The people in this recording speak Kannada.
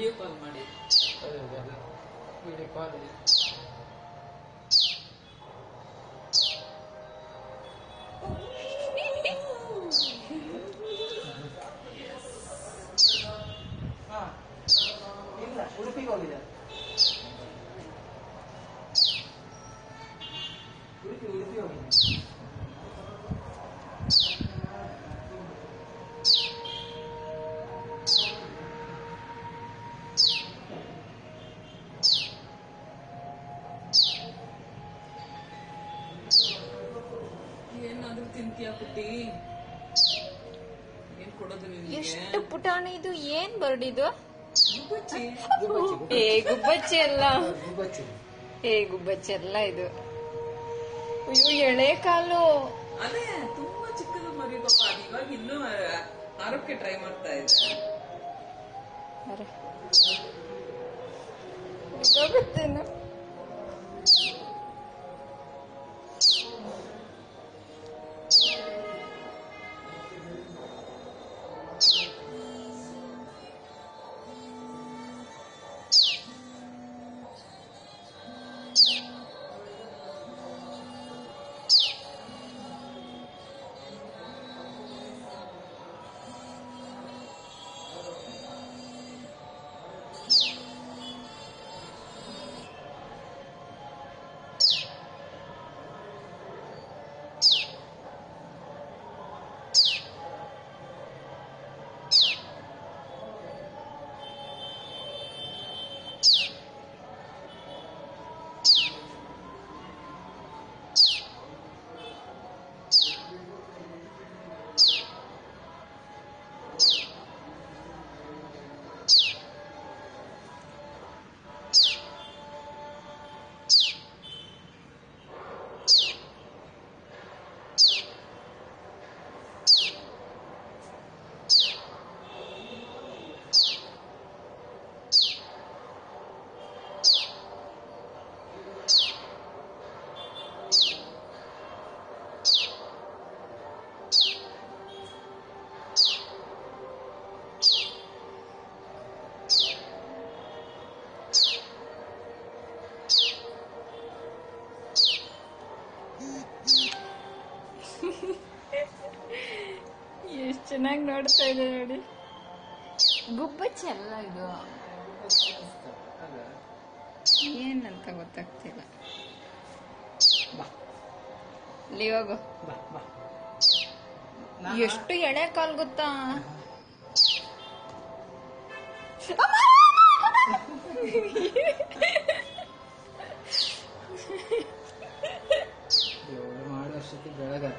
ವಿಡಿಯೋ ಕಾಲ್ ಮಾಡಿ. ವಿಡಿಯೋ ಕಾಲ್ ಇಲ್ಲ ಉಡುಪಿಗೆ ಹೋಗಿದೆ. ಉಡುಪಿ ಹೋಗಿದೆ. ಏನಾದ್ರೂ ತಿಂತೀಯಾ ಪುಟ್ಟಿ? ಏನ್ ಕೊಡೋದು ನಿನ್ಗೆ? ಎಷ್ಟು ಪುಟಾಣಿ ಇದು, ಏನ್ ಬರ್ಡಿದು? ಗುಬ್ಬಚ್ಚಿ. ಏ ಗುಬ್ಬಚ್ಚಿ ಅಲ್ಲ, ಗುಬ್ಬಚ್ಚಿ. ಗುಬ್ಬಚ್ಚಿ ಅಲ್ಲ ಇದು. ಅಯ್ಯೋ ಎಳೆ ಕಾಲು. ಅದೇ ತುಂಬಾ ಚಿಕ್ಕದು ಮರಿ ಪಾಪ. ಅದು ಇವಾಗ ಇನ್ನೂ ಆರೋಗ್ಯ ಟ್ರೈ ಮಾಡ್ತಾ ಇದೆ. ಗೊತ್ತೇನು? ಎಷ್ಟ್ ಚೆನ್ನಾಗಿ ನೋಡ್ತಾ ಇದೆ ನೋಡಿ. ಗುಬ್ಬಚ್ಚಿ ಅಲ್ಲ ಇದು, ಏನಂತ ಗೊತ್ತಾಗ್ತಿಲ್ಲ. ಇಲ್ಲಿ ಹೋಗು. ಎಷ್ಟು ಎಳೆ ಕಾಲ್ ಗೊತ್ತಾ? ಮಾಡುವಷ್ಟಕ್ಕೆ ಬೆಳಗ